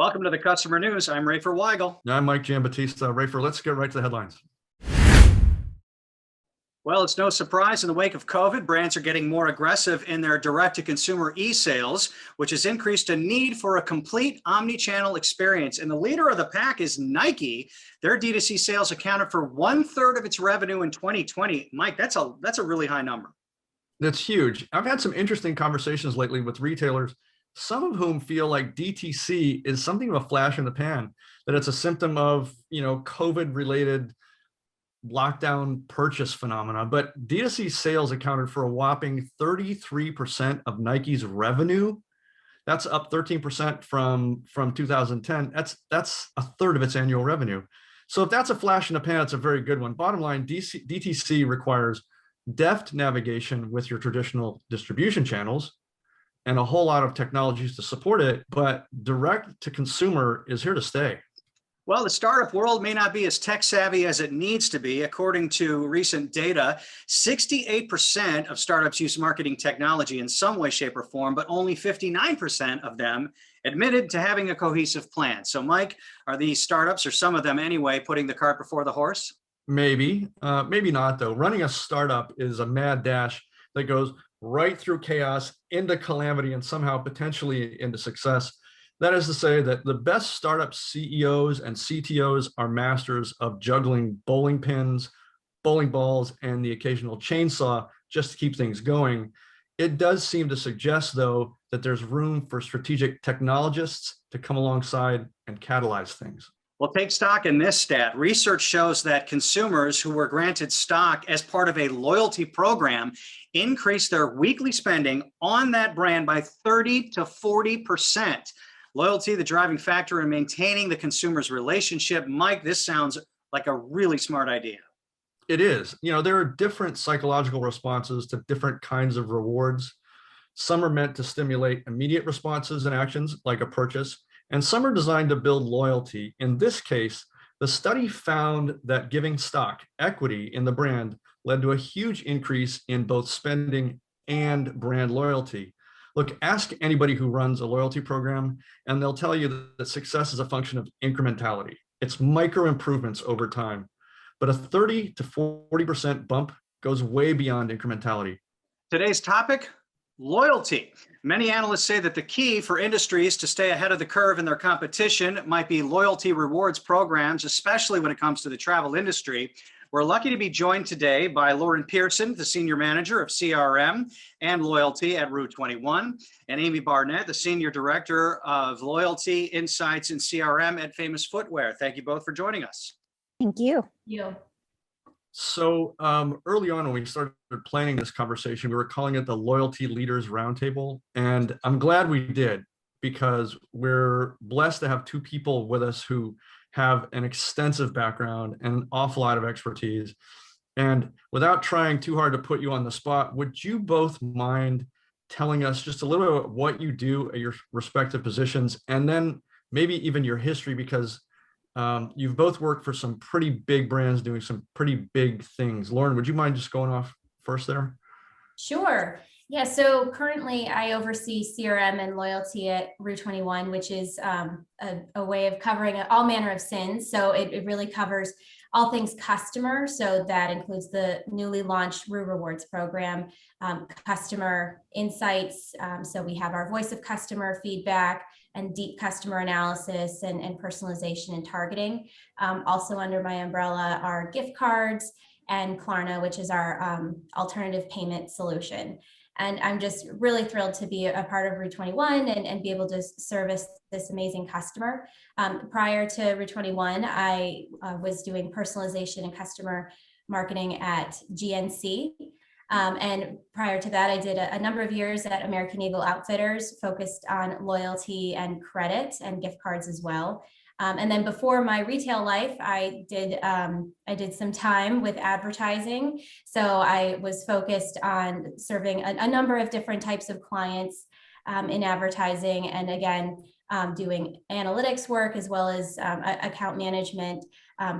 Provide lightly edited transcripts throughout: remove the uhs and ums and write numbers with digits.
Welcome to the Customer News. I'm Rafer Weigel. I'm Mike Giambattista. Rafer, let's get right to the headlines. Well, it's no surprise in the wake of COVID, brands are getting more aggressive in their direct-to-consumer e-sales, which has increased a need for a complete omni-channel experience. And the leader of the pack is Nike. Their D2C sales accounted for 1/3 of its revenue in 2020. Mike, that's a really high number. That's huge. I've had some interesting conversations lately with retailers, some of whom feel like DTC is something of a flash in the pan, that it's a symptom of, COVID-related lockdown purchase phenomena. But D2C sales accounted for a whopping 33% of Nike's revenue. That's up 13% from 2010. That's a third of its annual revenue. So if that's a flash in the pan, it's a very good one. Bottom line, DTC requires deft navigation with your traditional distribution channels and a whole lot of technologies to support it, but direct to consumer is here to stay. Well, the startup world may not be as tech savvy as it needs to be. According to recent data, 68% of startups use marketing technology in some way, shape, or form, but only 59% of them admitted to having a cohesive plan. So, Mike, are these startups, or some of them anyway, putting the cart before the horse? Maybe, maybe not though. Running a startup is a mad dash that goes right through chaos into calamity and somehow potentially into success. That is to say that the best startup CEOs and CTOs are masters of juggling bowling pins, bowling balls, and the occasional chainsaw just to keep things going. It does seem to suggest, though, that there's room for strategic technologists to come alongside and catalyze things. Well, take stock in this stat. Research shows that consumers who were granted stock as part of a loyalty program increased their weekly spending on that brand by 30 to 40%. Loyalty, the driving factor in maintaining the consumer's relationship. Mike, this sounds like a really smart idea. It is. There are different psychological responses to different kinds of rewards. Some are meant to stimulate immediate responses and actions like a purchase, and some are designed to build loyalty. In this case, the study found that giving stock, equity in the brand, led to a huge increase in both spending and brand loyalty. Look, ask anybody who runs a loyalty program, and they'll tell you that success is a function of incrementality. It's micro improvements over time. But a 30 to 40% bump goes way beyond incrementality. Today's topic, loyalty. Many analysts say that the key for industries to stay ahead of the curve in their competition might be loyalty rewards programs, especially when it comes to the travel industry. We're lucky to be joined today by Lauren Pearson, the Senior Manager of CRM and Loyalty at Rue 21, and Amy Barnett, the Senior Director of Loyalty, Insights, and CRM at Famous Footwear. Thank you both for joining us. Thank you. So early on when we started planning this conversation, we were calling it the Loyalty Leaders Roundtable. And I'm glad we did, because we're blessed to have two people with us who have an extensive background and an awful lot of expertise. And without trying too hard to put you on the spot, would you both mind telling us just a little bit about what you do at your respective positions, and then maybe even your history, because you've both worked for some pretty big brands doing some pretty big things. Lauren, would you mind just going off first there? Sure. Yeah, so currently I oversee CRM and loyalty at Rue 21, which is a way of covering all manner of sins. So it really covers all things customer. So that includes the newly launched Rue Rewards program, customer insights. So we have our voice of customer feedback and deep customer analysis and personalization and targeting. Also under my umbrella are gift cards and Klarna, which is our alternative payment solution. And I'm just really thrilled to be a part of Rue 21 and be able to service this amazing customer. Prior to Rue 21, I was doing personalization and customer marketing at GNC. And prior to that, I did a number of years at American Eagle Outfitters, focused on loyalty and credit and gift cards as well. And then before my retail life, I did some time with advertising. So I was focused on serving a number of different types of clients in advertising, and again, doing analytics work as well as account management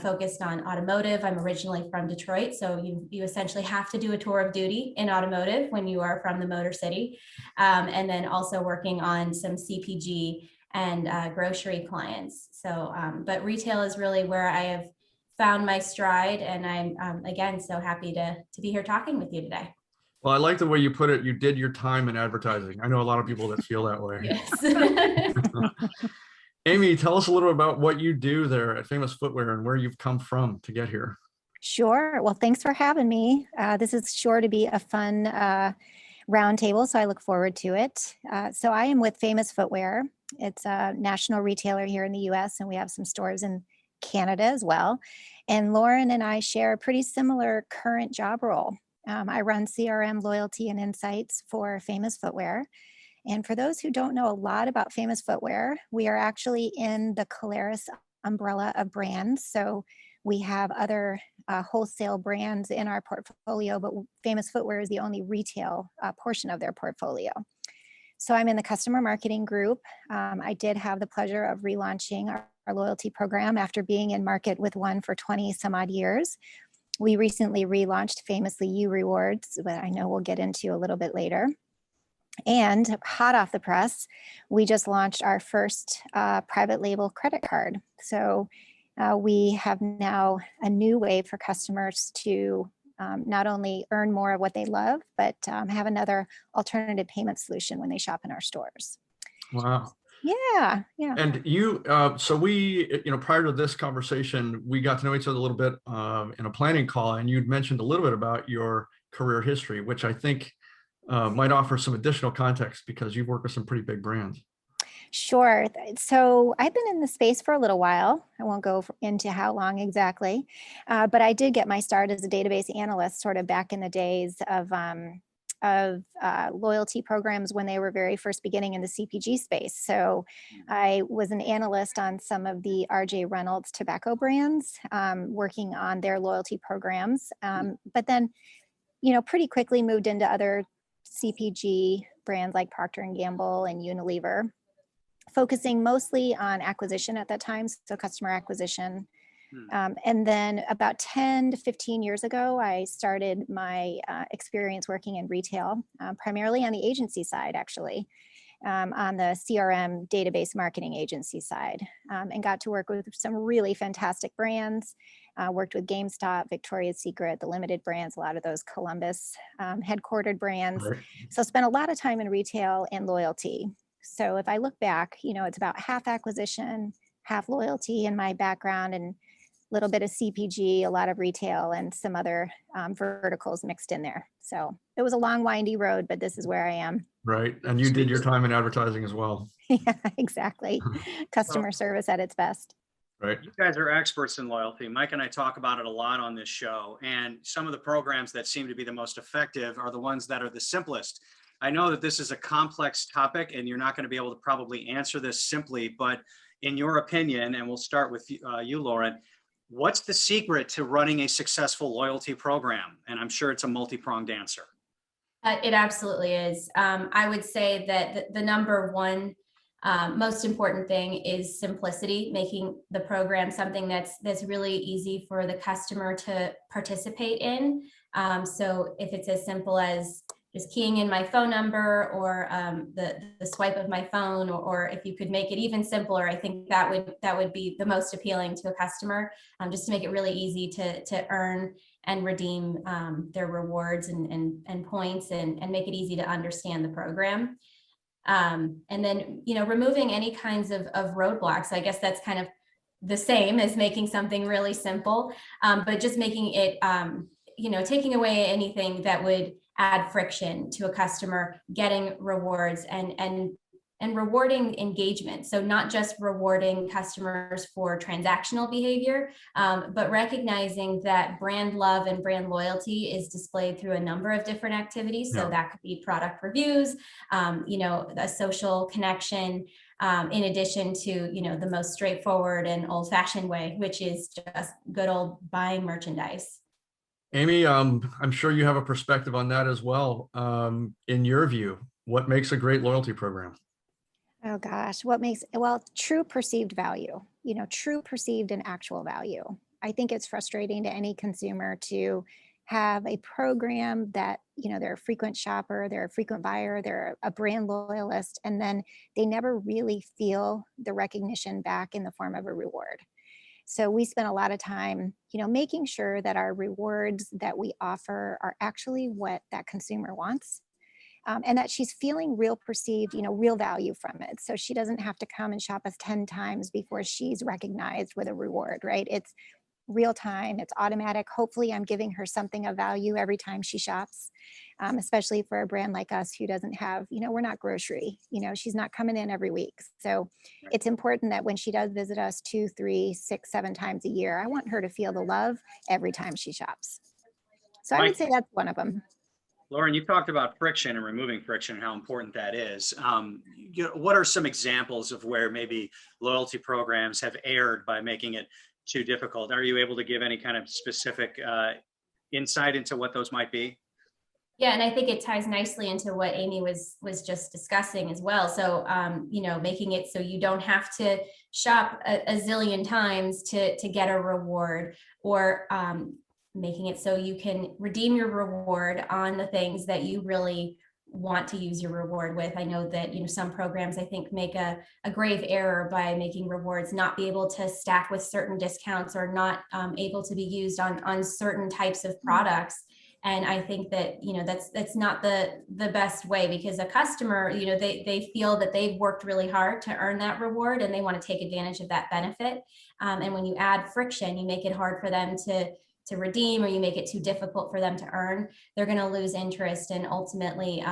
focused on automotive. I'm originally from Detroit, so you essentially have to do a tour of duty in automotive when you are from the Motor City. And then also working on some CPG and grocery clients. So, but retail is really where I have found my stride, and I'm again so happy to be here talking with you today. Well, I like the way you put it. You did your time in advertising. I know a lot of people that feel that way. Yes. Amy, tell us a little about what you do there at Famous Footwear and where you've come from to get here. Sure. Well, thanks for having me. This is sure to be a fun roundtable, so I look forward to it. So I am with Famous Footwear. It's a national retailer here in the US, and we have some stores in Canada as well. And Lauren and I share a pretty similar current job role. I run CRM loyalty and insights for Famous Footwear. And for those who don't know a lot about Famous Footwear, we are actually in the Caleres umbrella of brands. So we have other wholesale brands in our portfolio, but Famous Footwear is the only retail portion of their portfolio. So I'm in the customer marketing group. I did have the pleasure of relaunching our loyalty program after being in market with one for 20 some odd years. We recently relaunched Famously You Rewards, but I know we'll get into a little bit later. And hot off the press, we just launched our first private label credit card. So we have now a new way for customers to not only earn more of what they love, but have another alternative payment solution when they shop in our stores. Wow. Yeah, yeah. And you, so we, prior to this conversation, we got to know each other a little bit in a planning call, and you'd mentioned a little bit about your career history, which I think might offer some additional context because you've worked with some pretty big brands. Sure. So I've been in the space for a little while. I won't go into how long exactly, but I did get my start as a database analyst sort of back in the days of loyalty programs when they were very first beginning in the CPG space. So I was an analyst on some of the RJ Reynolds tobacco brands, working on their loyalty programs. But then, pretty quickly moved into other CPG brands like Procter & Gamble and Unilever, focusing mostly on acquisition at that time, so customer acquisition. And then about 10 to 15 years ago, I started my experience working in retail, primarily on the agency side, actually, on the CRM database marketing agency side, and got to work with some really fantastic brands. Worked with GameStop, Victoria's Secret, the limited brands, a lot of those Columbus headquartered brands. Right. So spent a lot of time in retail and loyalty. So if I look back, it's about half acquisition, half loyalty in my background, and a little bit of CPG, a lot of retail, and some other verticals mixed in there. So it was a long, windy road, but this is where I am. Right. And you did your time in advertising as well. Yeah, exactly. Customer service at its best. Right. You guys are experts in loyalty. Mike and I talk about it a lot on this show. And some of the programs that seem to be the most effective are the ones that are the simplest. I know that this is a complex topic and you're not going to be able to probably answer this simply, but in your opinion, and we'll start with you, Lauren, what's the secret to running a successful loyalty program? And I'm sure it's a multi-pronged answer. It absolutely is. I would say that the number one most important thing is simplicity, making the program something that's really easy for the customer to participate in. So if it's as simple as just keying in my phone number or the swipe of my phone, or if you could make it even simpler, I think that would be the most appealing to a customer, just to make it really easy to earn and redeem their rewards and points, and make it easy to understand the program. And then, removing any kinds of roadblocks. I guess that's kind of the same as making something really simple, but just making it, taking away anything that would add friction to a customer getting rewards and rewarding engagement. So not just rewarding customers for transactional behavior, but recognizing that brand love and brand loyalty is displayed through a number of different activities. So that could be product reviews, a social connection, in addition to, the most straightforward and old-fashioned way, which is just good old buying merchandise. Amy, I'm sure you have a perspective on that as well. In your view, what makes a great loyalty program? Oh gosh, true perceived value, true perceived and actual value. I think it's frustrating to any consumer to have a program that, they're a frequent shopper, they're a frequent buyer, they're a brand loyalist, and then they never really feel the recognition back in the form of a reward. So we spend a lot of time, making sure that our rewards that we offer are actually what that consumer wants. And that she's feeling real perceived, real value from it. So she doesn't have to come and shop us 10 times before she's recognized with a reward, right? It's real time, it's automatic. Hopefully I'm giving her something of value every time she shops, especially for a brand like us who doesn't have, we're not grocery, she's not coming in every week. So it's important that when she does visit us 2, 3, 6, 7 times a year, I want her to feel the love every time she shops. So I would say that's one of them. Lauren, you talked about friction and removing friction and how important that is. What are some examples of where maybe loyalty programs have erred by making it too difficult? Are you able to give any kind of specific insight into what those might be? Yeah, and I think it ties nicely into what Amy was just discussing as well. So, making it so you don't have to shop a zillion times to get a reward, or making it so you can redeem your reward on the things that you really want to use your reward with. I know that, some programs I think make a grave error by making rewards not be able to stack with certain discounts, or not able to be used on certain types of products. And I think that, that's not the best way, because a customer, they feel that they've worked really hard to earn that reward, and they want to take advantage of that benefit. And when you add friction, you make it hard for them to redeem, or you make it too difficult for them to earn, they're going to lose interest, and ultimately,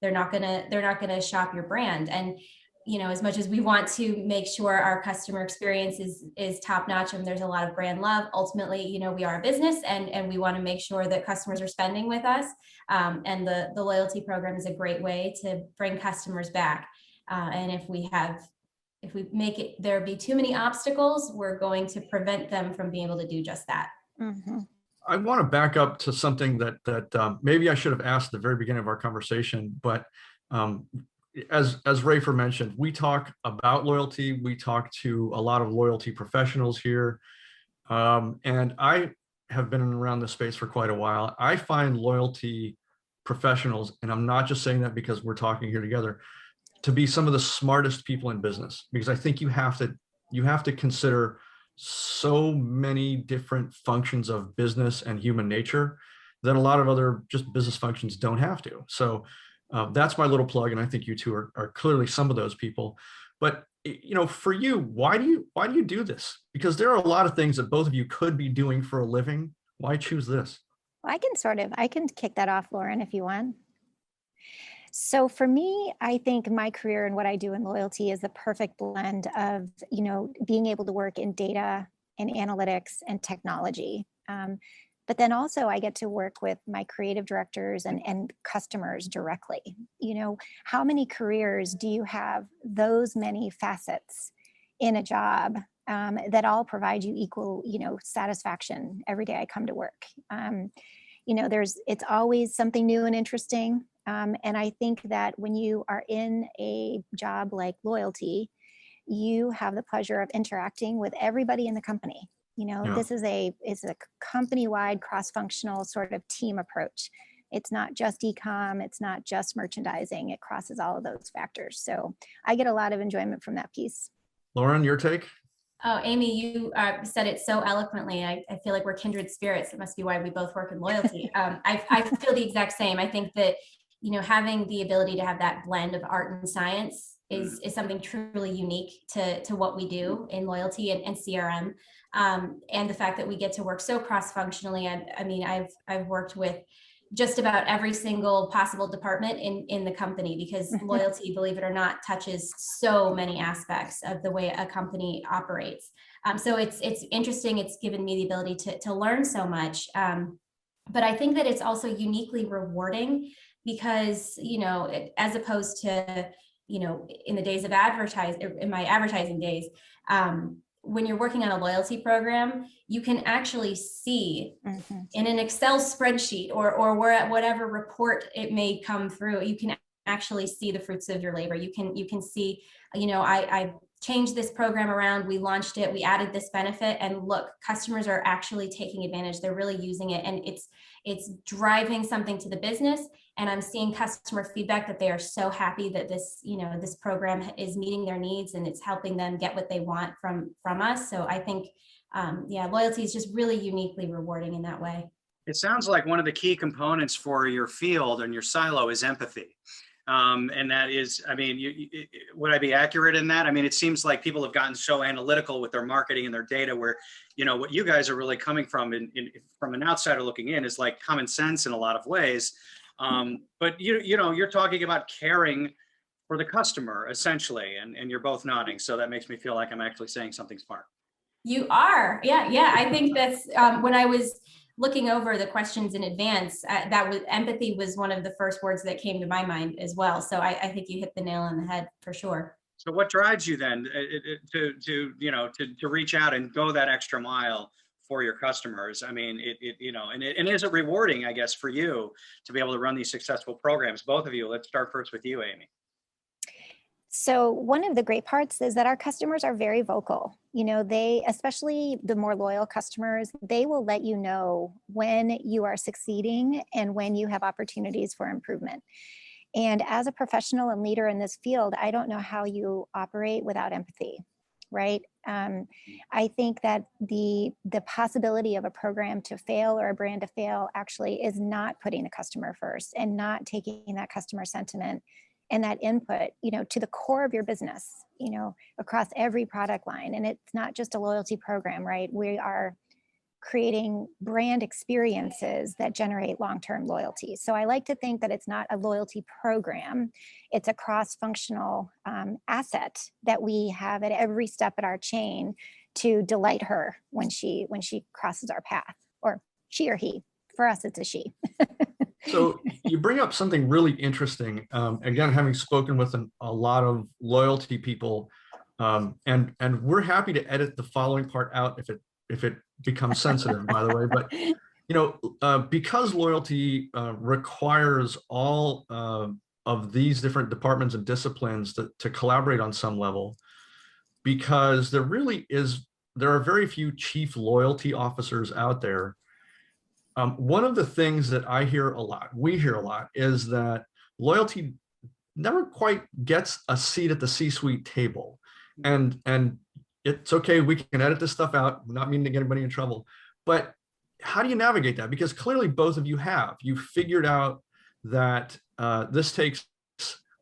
they're not going to shop your brand. And as much as we want to make sure our customer experience is top notch and there's a lot of brand love, ultimately, we are a business, and we want to make sure that customers are spending with us. And the loyalty program is a great way to bring customers back. And if we make it, there be too many obstacles, we're going to prevent them from being able to do just that. Mm-hmm. I want to back up to something that maybe I should have asked at the very beginning of our conversation, but as Rafer mentioned, we talk about loyalty. We talk to a lot of loyalty professionals here, and I have been around this space for quite a while. I find loyalty professionals, and I'm not just saying that because we're talking here together, to be some of the smartest people in business, because I think you have to consider so many different functions of business and human nature that a lot of other just business functions don't have to. So that's my little plug, and I think you two are clearly some of those people. But for you, why do you do this? Because there are a lot of things that both of you could be doing for a living. Why choose this? Well, I can kick that off, Lauren, if you want. So for me, I think my career and what I do in loyalty is the perfect blend of, being able to work in data and analytics and technology. But then also I get to work with my creative directors and customers directly. How many careers do you have those many facets in a job that all provide you equal, satisfaction every day I come to work? It's always something new and interesting. And I think that when you are in a job like loyalty, you have the pleasure of interacting with everybody in the company. This is a company-wide cross-functional sort of team approach. It's not just e-com, it's not just merchandising, it crosses all of those factors. So I get a lot of enjoyment from that piece. Lauren, your take? Oh, Amy, you said it so eloquently. I feel like we're kindred spirits. It must be why we both work in loyalty. I feel the exact same. I think that, having the ability to have that blend of art and science is something truly unique to what we do in loyalty and CRM. And the fact that we get to work so cross-functionally. I've worked with just about every single possible department in the company, because loyalty, believe it or not, touches so many aspects of the way a company operates. So it's interesting. It's given me the ability to learn so much. But I think that it's also uniquely rewarding because, as opposed to, in the days of in my advertising days, when you're working on a loyalty program, you can actually see in an Excel spreadsheet or whatever report it may come through, you can actually see the fruits of your labor. You can see, I changed this program around, we launched it, we added this benefit, and look, customers are actually taking advantage. They're really using it, and it's driving something to the business. And I'm seeing customer feedback that they are so happy that this, this program is meeting their needs and it's helping them get what they want from us. So I think, loyalty is just really uniquely rewarding in that way. It sounds like one of the key components for your field and your silo is empathy. And that is, I mean, would I be accurate in that? I mean, it seems like people have gotten so analytical with their marketing and their data where, what you guys are really coming from from an outsider looking in is like common sense in a lot of ways. But you're talking about caring for the customer essentially, and you're both nodding. So that makes me feel like I'm actually saying something smart. You are. Yeah. I think that's when I was looking over the questions in advance, empathy was one of the first words that came to my mind as well. So I think you hit the nail on the head for sure. So what drives you then to reach out and go that extra mile for your customers? I mean, and is it rewarding, I guess, for you to be able to run these successful programs? Both of you, let's start first with you, Amy. So one of the great parts is that our customers are very vocal. They, especially the more loyal customers, they will let you know when you are succeeding and when you have opportunities for improvement. And as a professional and leader in this field, I don't know how you operate without empathy, right? I think that the possibility of a program to fail or a brand to fail actually is not putting the customer first and not taking that customer sentiment and that input, to the core of your business, across every product line. And it's not just a loyalty program, right? We are creating brand experiences that generate long-term loyalty. So I like to think that it's not a loyalty program. It's a cross-functional asset that we have at every step in our chain to delight her when she crosses our path, or she or he. For us, it's a she. So you bring up something really interesting. Again, having spoken with a lot of loyalty people, and we're happy to edit the following part out if it becomes sensitive, by the way. But because loyalty requires all of these different departments and disciplines to collaborate on some level, because there are very few chief loyalty officers out there. One of the things that we hear a lot, is that loyalty never quite gets a seat at the C-suite table. And it's okay, we can edit this stuff out, not meaning to get anybody in trouble. But how do you navigate that? Because clearly both of you figured out that this takes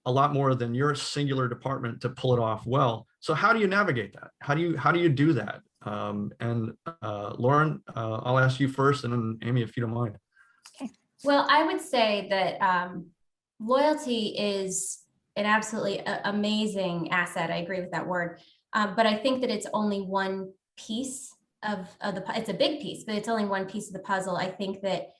a lot more than your singular department to pull it off well. So how do you navigate that? How do you do that? Lauren, I'll ask you first, and then Amy, if you don't mind. Okay. Well, I would say that loyalty is an absolutely amazing asset. I agree with that word. But I think that it's only one piece of it's a big piece, but it's only one piece of the puzzle. I think that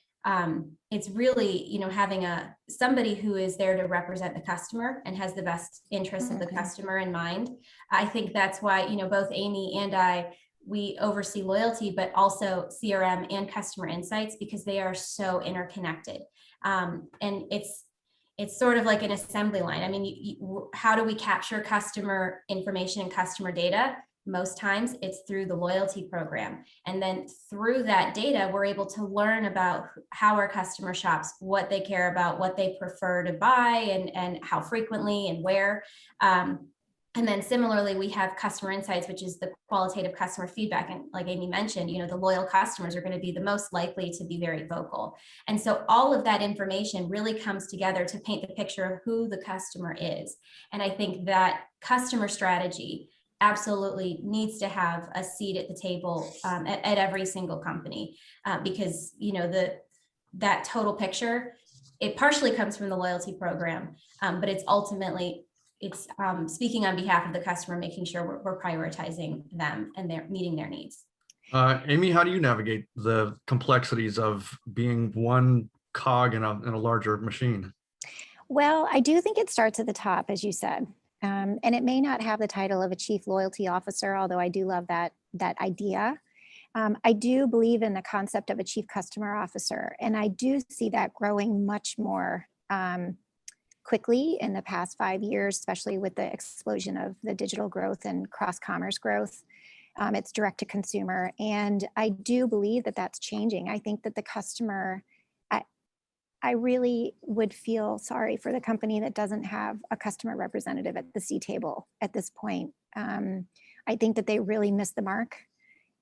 it's really, having somebody who is there to represent the customer and has the best interests of the customer in mind. I think that's why, both Amy and we oversee loyalty, but also CRM and customer insights, because they are so interconnected. And it's sort of like an assembly line. I mean, how do we capture customer information and customer data? Most times it's through the loyalty program. And then through that data, we're able to learn about how our customer shops, what they care about, what they prefer to buy, and how frequently and where. And then similarly, we have customer insights, which is the qualitative customer feedback. And like Amy mentioned, the loyal customers are going to be the most likely to be very vocal. And so all of that information really comes together to paint the picture of who the customer is. And I think that customer strategy absolutely needs to have a seat at the table at every single company, because that total picture, it partially comes from the loyalty program, but it's ultimately speaking on behalf of the customer, making sure we're prioritizing them and they're meeting their needs. Amy, how do you navigate the complexities of being one cog in a larger machine? Well, I do think it starts at the top, as you said. And it may not have the title of a chief loyalty officer, although I do love that idea. I do believe in the concept of a chief customer officer, and I do see that growing much more quickly in the past 5 years, especially with the explosion of the digital growth and cross-commerce growth. It's direct to consumer. And I do believe that that's changing. I think that the customer, I really would feel sorry for the company that doesn't have a customer representative at the C table at this point. I think that they really missed the mark.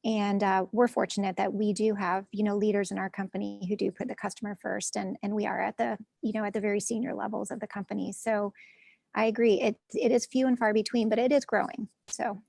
And we're fortunate that we do have, leaders in our company who do put the customer first, and we are at the, at the very senior levels of the company. So I agree. It is few and far between, but it is growing. So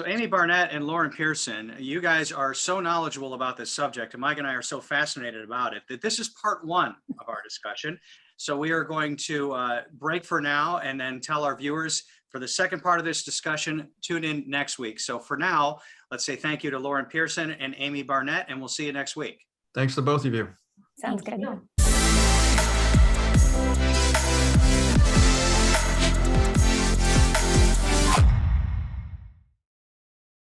Amy Barnett and Lauren Pearson, you guys are so knowledgeable about this subject, and Mike and I are so fascinated about it, that this is part one of our discussion. So we are going to break for now and then tell our viewers for the second part of this discussion, tune in next week. So for now, let's say thank you to Lauren Pearson and Amy Barnett, and we'll see you next week. Thanks to both of you. Sounds Thank good. you.